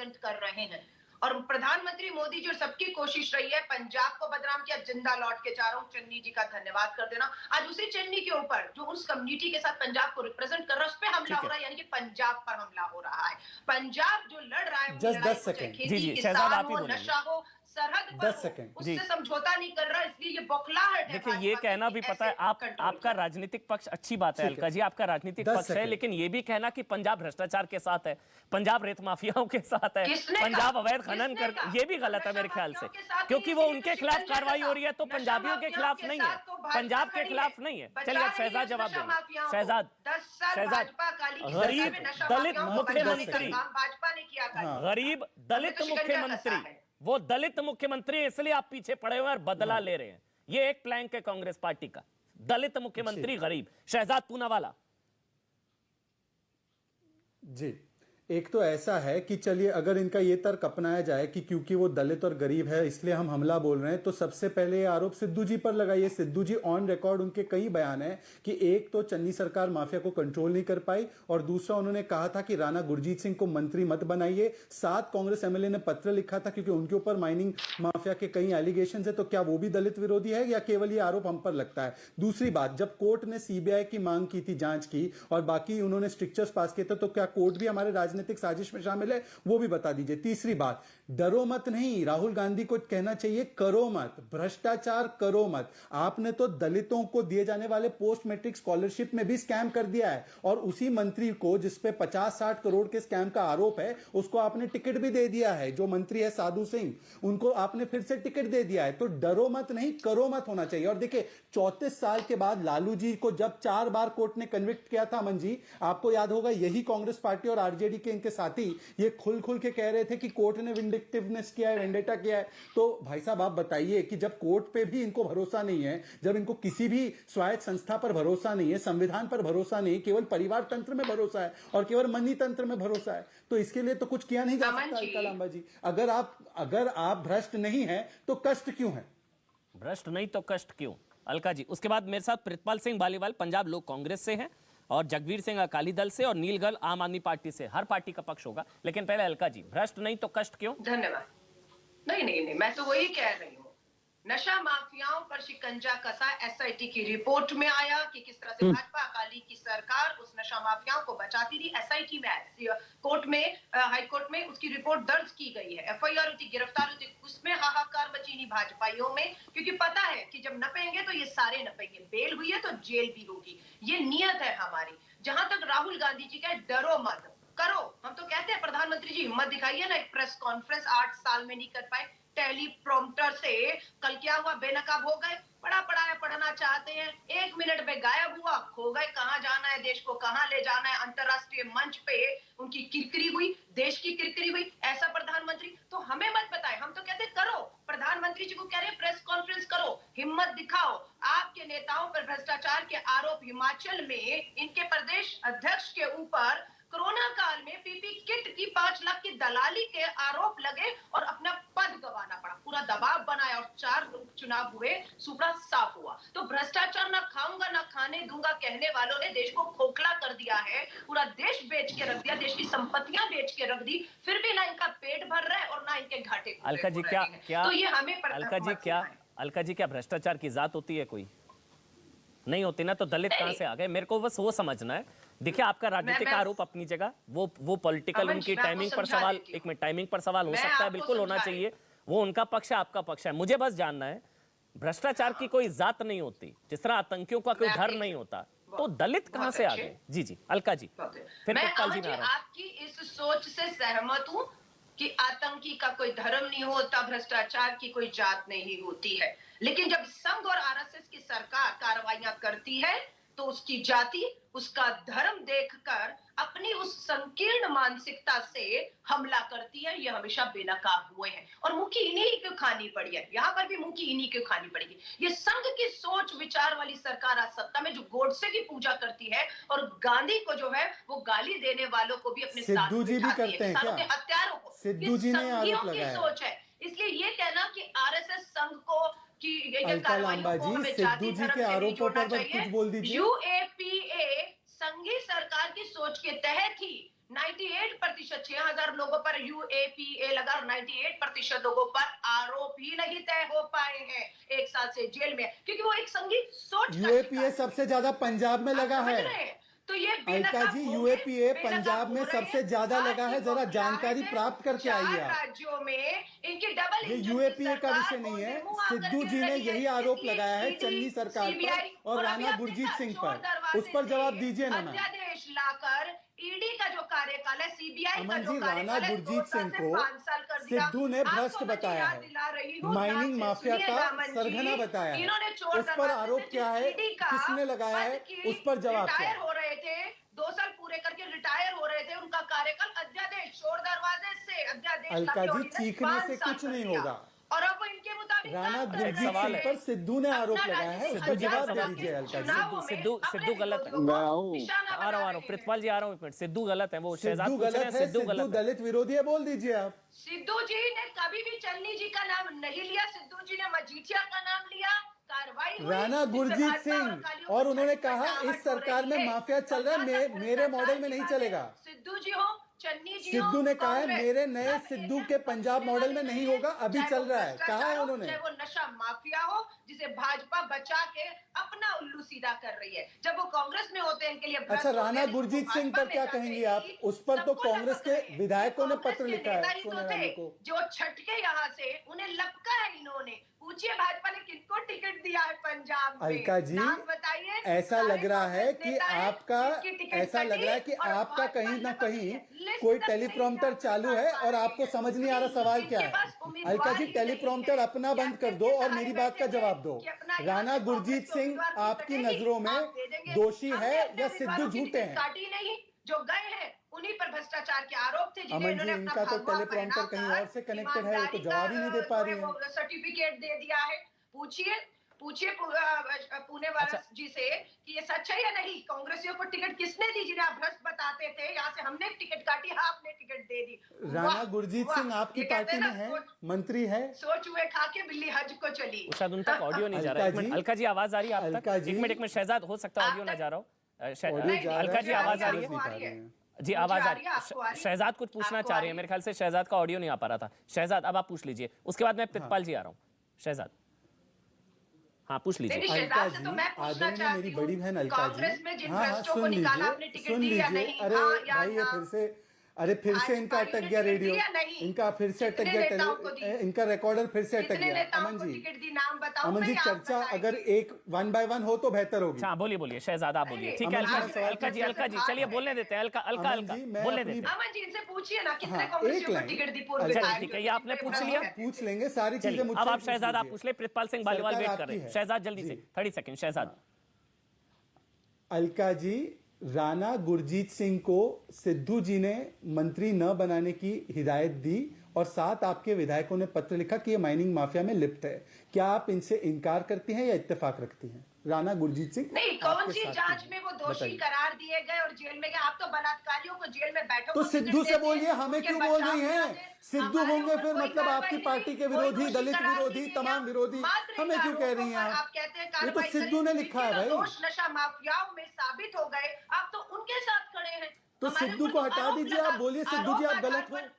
Represent कर रहे हैं। और प्रधानमंत्री मोदी जी और सबकी कोशिश रही है पंजाब को बदनाम किया, जिंदा लौट के जा रहा हूं, चन्नी जी का धन्यवाद कर देना। आज उसी चन्नी के ऊपर जो उस कम्युनिटी के साथ पंजाब को रिप्रेजेंट कर रहा है उस पर हमला हो रहा है, यानी कि पंजाब पर हमला हो रहा है। पंजाब जो लड़ रहा है, जस्ट 10 सेकंड, खेती किसान हो, नशा हो, सरहद पर 10 सेकंड उससे समझौता नहीं कर रहा, इसलिए ये बौखलाहट है। देखिए, ये कहना भी पता है आपका राजनीतिक पक्ष, अच्छी बात है अलका जी, आपका राजनीतिक पक्ष है, लेकिन ये भी कहना कि पंजाब भ्रष्टाचार के साथ है, पंजाब रेत माफियाओं के साथ है, पंजाब अवैध खनन कर, ये भी गलत है मेरे ख्याल से, क्योंकि वो उनके खिलाफ कार्रवाई हो रही है तो पंजाबियों के खिलाफ नहीं है, पंजाब के खिलाफ नहीं है। चलिए शहजाद जवाब देंगे। शहजाद, गरीब दलित मुख्यमंत्री, गरीब दलित मुख्यमंत्री, वो दलित मुख्यमंत्री, इसलिए आप पीछे पड़े हुए और बदला ले रहे हैं। ये एक प्लैंक है कांग्रेस पार्टी का, दलित मुख्यमंत्री गरीब। शहजाद पूनावाला जी, एक तो ऐसा है कि चलिए अगर इनका ये तर्क अपनाया जाए कि क्योंकि वो दलित और गरीब है इसलिए हम हमला बोल रहे हैं, तो सबसे पहले ये आरोप सिद्धू जी पर लगाइए। सिद्धू जी ऑन रिकॉर्ड उनके कई बयान हैं कि एक तो चन्नी सरकार माफिया को कंट्रोल नहीं कर पाई, और दूसरा उन्होंने कहा था कि राणा गुरजीत सिंह को मंत्री मत बनाइए। 7 कांग्रेस एमएलए ने पत्र लिखा था क्योंकि उनके ऊपर माइनिंग माफिया के कई एलिगेशन है। तो क्या वो भी दलित विरोधी है या केवल ये आरोप हम पर लगता है? दूसरी बात, जब कोर्ट ने सीबीआई की मांग की थी जांच की और बाकी उन्होंने स्ट्रिक्चर्स पास किए थे, तो क्या कोर्ट भी हमारे राजनीतिक साजिश में शामिल है? वो भी बता दीजिए। तीसरी बात, डरो मत नहीं, राहुल गांधी को कहना चाहिए करो मत, भ्रष्टाचार करो मत। आपने तो दलितों को दिए जाने वाले पोस्ट मैट्रिक स्कॉलरशिप में भी स्कैम कर दिया है, और उसी मंत्री को जिसपे 50-60 करोड़ के स्कैम का आरोप है उसको आपने टिकट भी दे दिया है। जो मंत्री है साधु सिंह, उनको आपने फिर से टिकट दे दिया है। तो डरो मत नहीं, करो मत होना चाहिए। और देखिए 34 साल के बाद लालू जी को जब 4 बार कोर्ट ने कन्विक्ट किया था, अमन जी आपको याद होगा, यही कांग्रेस पार्टी और आरजेडी के इनके साथी ये खुल खुल के कह रहे थे कि कोर्ट ने विंडिक्टिवनेस किया है, वेंडेटा किया है। तो भाई साहब आप बताइए कि जब कोर्ट पे भी इनको भरोसा नहीं है, जब इनको किसी भी स्वायत्त संस्था पर भरोसा नहीं है, संविधान पर भरोसा नहीं, केवल परिवार तंत्र में भरोसा है और केवल मनी तंत्र में भरोसा है, तो इसके लिए तो कुछ किया नहीं जा सकता। अलका लांबा जी, अगर आप भ्रष्ट नहीं है तो कष्ट क्यों है? भ्रष्ट नहीं तो कष्ट क्यों? अलका जी, उसके बाद मेरे साथ प्रितपाल सिंह बालीवाल पंजाब लोक कांग्रेस से हैं, और जगवीर सिंह अकाली दल से, और नीलगल आम आदमी पार्टी से। हर पार्टी का पक्ष होगा, लेकिन पहले अलका जी, भ्रष्ट नहीं तो कष्ट क्यों? धन्यवाद। नहीं, मैं तो वही कह रही हूँ। नशा माफियाओं पर शिकंजा कसा एसआईटी की रिपोर्ट में आया कि किस तरह से भाजपा अकाली की सरकार उस नशा माफियाओं को बचाती थी। एसआईटी में, कोर्ट में, हाई कोर्ट में उसकी रिपोर्ट दर्ज की गई है, एफआईआर होती, गिरफ्तार होती, उसमें हाहाकार मची नहीं भाजपाइयों में, क्योंकि पता है कि जब नपेंगे तो ये सारे नपेंगे, बेल हुई है तो जेल भी होगी, ये नियत है हमारी। जहां तक राहुल गांधी जी का डरो मत करो, हम तो कहते हैं प्रधानमंत्री जी हिम्मत दिखाइए ना, एक प्रेस कॉन्फ्रेंस 8 साल में नहीं कर पाए, टेलीप्रॉम्प्टर से कल क्या हुआ, बेनकाब हो गए, पढ़ा पढ़ाया पढ़ना चाहते हैं, 1 मिनट में गायब हुआ, खो गए, कहां जाना है, देश को कहां ले जाना है, अंतरराष्ट्रीय मंच पे उनकी किरकिरी हुई, देश की किरकिरी हुई। ऐसा प्रधानमंत्री तो हमें मत बताए, हम तो कहते करो, प्रधानमंत्री जी को कह रहे हैं प्रेस कॉन्फ्रेंस करो, हिम्मत दिखाओ। आपके नेताओं पर भ्रष्टाचार के आरोप, हिमाचल में इनके प्रदेश अध्यक्ष के ऊपर कोरोना काल में पीपी किट की 5 लाख की दलाली के आरोप लगे और अपना पद गंवाना पड़ा, पूरा दबाव बनाया और 4 उपचुनाव हुए, सुपड़ा साफ हुआ। तो भ्रष्टाचार ना खाऊंगा ना खाने दूंगा कहने वालों ने देश को खोखला कर दिया है, पूरा देश बेच के रख दिया, देश की संपत्तियां बेच के रख दी, फिर भी ना इनका पेट भर रहा है और ना इनके घाटे। अलका जी क्या तो ये हमें अलका जी क्या भ्रष्टाचार की जात होती है? कोई नहीं होती ना, तो दलित कहां से आ गए? मेरे को बस वो समझना है। देखिए आपका राजनीतिक आरोप अपनी जगह, वो पॉलिटिकल, उनकी टाइमिंग पर सवाल, एक मिनट, टाइमिंग पर सवाल हो सकता है, बिल्कुल होना चाहिए, वो उनका पक्ष है, आपका पक्ष है। मुझे बस जानना है, भ्रष्टाचार की कोई जात नहीं होती, जिस तरह आतंकियों का कोई घर नहीं होता, तो दलित कहां से आ गए? जी अलका जी, फिर प्रितपाल जी। मैं आपकी इस सोच से सहमत हूं कि आतंकी का कोई धर्म नहीं होता, भ्रष्टाचार की कोई जात नहीं होती है, लेकिन जब संघ और आरएसएस की सरकार कार्रवाइयां करती है तो उसकी जाति, उसका धर्म देखकर अपनी उस संकीर्ण मानसिकता से हमला करती है। ये हमेशा बेनकाब हुए हैं और मुंह की इन्हीं को खानी पड़ी है, यहाँ पर भी मुंह की इन्हीं को खानी पड़ेगी। ये संघ की सोच विचार वाली सरकार आज सत्ता में, जो गोडसे की पूजा करती है और गांधी को जो है वो गाली देने वालों को भी अपने साथ सिद्धू जी भी करते हैं क्या? हत्यारों को, सिद्धू जी ने आरोप लगाया सोच है। इसलिए ये कहना कि आरएसएस संघ को अलका लांबा जी, सिद्धू जी के आरोपों पर कुछ बोल दीजिए। यूएपीए संघीय सरकार की सोच के तहत ही 98% 6,000 लोगों पर UAPA लगा और 98% लोगों पर आरोप ही नहीं तय हो पाए हैं 1 साल से जेल में, क्योंकि वो एक संगीत सोच का यूएपीए शिकार है। सबसे ज्यादा पंजाब में लगा आप समझ है। रहे हैं? तो ये अलका बेनकाब जी, हो गए, यूएपीए बेनकाब पंजाब में हो रहे सबसे हैं। ज्यादा आज लगा है, की जरा वो जानकारी फिलहाल प्राप्त करके आइए 4 आप। राज्यों में इनकी डबल ये इंजन की यूएपीए का सरकार विषय नहीं है, मुंह आकर सिद्धू गिर जी ने रही है। यही आरोप इसलिए लगाया है ईडी, चन्नी सरकार पर सीबीआई और अभी राणा आप गुरजीत देखा, सिंह चोर पर। दरवाजे उस पर जवाब से दीजिए ना मैम। अध्यादेश लाकर ईडी का जो कार्यकाल है, सीबीआई का अमन जो जी, राणा कार्यकाल है, 2 गुरजीत साल सिंह से को 5 साल कर दिया। सिद्धू ने आपको भ्रष्ट मैं बताया याद है, दिला रही हूँ, माइनिंग ध्यान से माफिया का सुनिएगा अमन जी। सरगना बताया है। इन्होंने चोर उस पर दरवाजे आरोप से क्या है, ईडी का किसने लगाया है, पद की उस पर जवाब क्या रिटायर है? हो रहे थे, 2 साल पूरे करके रिटायर हो रहे थे, उनका कार्यकाल अध्यादेश चोर दरवाजे से अध्यादेश अलका लाके जी, ऑर्डिनेंस चीखने 5 से साल कुछ कर नहीं दिया। होगा। और अब वो इनके मुताबिक राणा काम कर गुरजीत रहे सवाल सिंह है। पर सिद्धू ने आरोप अपना लगाया है, राजनीतिक उस पर सिद्धू जी, जवाब आप दे सवाल दीजिए अलका जी। चुनावों में सिद्धू अपने गलत है। विरोधियों को मैं हूँ। निशाना आ बना रहा रहे हूँ हैं। प्रितपाल जी, आ रहा हूँ 1 मिनट। सिद्धू गलत है, वो शहजाद सिद्धू पूछ रहे गलत हैं, है, सिद्धू सिद्धू गलत है। दलित विरोधी है, बोल दीजिए आप। सिद्धू जी ने कभी भी चन्नी जी का नाम नहीं लिया, सिद्धू जी ने मजीठिया का नाम लिया, कार्रवाई हुई, राणा जिससे गुरजीत भाजपा सिंह कालियों को और उन्होंने छठी कहा पट्टा इस सरकार में हो रही है। माफिया चल रहा है, और जहाँ तक मेरे मॉडल में भ्रष्टाचार नहीं की बात है, चलेगा। सिद्धू जी हो, चन्नी जी हो, सिद्धू ने कहा है कांग्रेस, मेरे नए सब सिद्धू एक के साथ पंजाब बचने मॉडल में वाले नहीं हैं। होगा, अभी चाहे चल वो रहा है, कहा भ्रष्टाचार है हो, उन्होंने। चाहे वो नशा माफिया हो, जिसे भाजपा बचा के अपना उल्लू सीधा कर रही है। जब वो कांग्रेस में होते हैं इनके लिए अच्छा, राणा गुरजीत सिंह पर क्या कहेंगे आप? उस पर तो कांग्रेस के विधायकों ने पत्र लिखा है सोनिया गांधी को। जो छटके यहाँ से उन्हें लपका है इन्होंने। पूछिए भाजपा ने किनको टिकट दिया है पंजाब में? अलका जी, नाम बताइए। ऐसा लग रहा है कांग्रेस कि नेता हैं, आपका जिनकी टिकट ऐसा लग कटी रहा है कि और आपका भाजपा कहीं ना लपक कहीं है। लिस्ट कोई तक टेलीप्रॉम्प्टर नहीं चालू है निकाल और पा आपको रहे समझ नहीं आ रहा हैं। सवाल इनके क्या है। पास उम्मीदवार अलका जी, ही नहीं टेलीप्रॉम्प्टर है। अपना बंद कर दो और मेरी बात का जवाब दो। राणा गुरजीत सिंह आपकी नजरों में दोषी है या सिद्धू झूठे हैं? काटी नहीं, जो गए हैं उन्हीं पर भ्रष्टाचार के आरोप थे, जिन्हें अमन जी, इन्होंने अपना इनका तो भगवा टेलीप्रॉम्प्टर पहनाकर कहीं और से कनेक्टेड है, वो तो ईमानदारी जवाब ही नहीं दे पा रही का है। सर्टिफिकेट दे दिया है। पूछिए पुणे वाला जी से कि ये सच है या नहीं, कांग्रेसियों को टिकट किसने दी? जिन्हें आप भ्रष्ट बताते थे, यहाँ से हमने टिकट काटी, आपने टिकट दे दी। राणा गुरजीत सिंह आपकी ये कहते पार्टी हैं में ना, है, मंत्री है। सोच हुए खा के बिल्ली हज को चली। शायद उन तक ऑडियो नहीं जा रहा है। अलका जी, अलका जी, आवाज आ रही है आप तक? अलका जी, 1 मिनट शहजाद, हो सकता है ऑडियो आप ना तक- जा रहा हो। ऑडियो जा रहा अलका है, जी, आवाज आ रही समझ नहीं पा रही है? हैं। जी, आवाज आ मुझे रही आ रही है, आपको आ है। रही है? शहजाद कुछ पूछना आपको चाह आ रहे हैं, रही है? मेरे ख्याल से शहजाद का ऑडियो नहीं आ पा रहा था। शहजाद, अब आप पूछ लीजिए, उसके बाद मैं प्रितपाल जी आ रहा हूँ। शहजाद, हाँ पूछ लीजिए। नहीं, अलका शहजाद से जी, तो मैं पूछना आदरणीय चाहती मेरी हूँ, बड़ी बहन अलका कांग्रेस जी, में जिन हाँ हाँ, भ्रष्टों को सुन निकाला, आपने लीजिए, टिकट सुन दी या लीजिए। नहीं? अरे हाँ या भाई, ये ना? फिर से, अरे फिर से इनका भाजपा अटक ने गया टिकट रेडियो, दी या नहीं? इनका फिर से अटक कितने गया नेताओं को दी? इनका रिकॉर्डर फिर से अटक कितने गया। नेताओं अमन को जी, टिकट दी, नाम बताओ। अमन जी, नहीं, आप चर्चा बताइए। अगर एक 1 by 1 हो तो बेहतर होगी। अच्छा, बोलिए बोलिए शहजाद, आप बोलिए। ठीक है अमन जी, अलका मैं जी, सवाल अलका जी, पूछ अलका जी, सकता चलिए हूं? बोलने देते हैं। अलका अलका अमन अलका जी, मैं बोलने अपनी- देते हैं। अमन जी, इनसे पूछिए ना, कितने हाँ, कांग्रेसियों एक को लाइन। टिकट दी पूर्व अच्छा, विधायक? ठीक है, ये आपने पूछ हाँ, लिया। पूछ लेंगे सारी चीजें चलिए, मुझसे अब आप पूछ शहजाद आप लीजिए। पूछ ले। प्रितपाल सिंह बालीवाल सरकार वेट कर आपकी रहे हैं। है। शहजाद जल्दी जी। से 30 सेकंड। शहजाद, अलका जी, राणा गुरजीत सिंह को सिद्धू जी ने मंत्री न बनाने की हिदायत दी और 7 आपके विधायकों ने पत्र लिखा कि ये माइनिंग माफिया में लिप्त है। क्या आप इनसे इनकार करती हैं या इत्तेफाक रखती हैं? राणा गुरजीत सिंह नहीं, कौन आपके सी साथ जांच ही में हैं। वो दोषी बताइए। करार दिए गए और जेल में गए? आप तो बलात्कारियों को जेल में बैठो तो को सिद्धू टिकट से देते बोलिए, हैं, हमें उनके क्यों बोल बचाव रही में हैं? आते। सिद्धू हमारे होंगे ऊपर फिर कोई मतलब कार्रवाई आपकी नहीं, पार्टी के कोई विरोधी, दोषी दलित करार विरोधी, नहीं तमाम दिया। विरोधी। मात्र हमें इन क्यों कह रही हैं आरोपों पर आप? कहते हैं ये तो कार्रवाई सिद्धू ने करें। लिखा है जिनके भाई। दोष नशा माफियाओं में साबित हो गए, आप तो उनके साथ खड़े हैं। तो हमारे सिद्धू ऊपर को हटा आरोप दीजिए, लगा, आप बोलिए सिद्धू जी आरोप आप गलत आधार हो। पर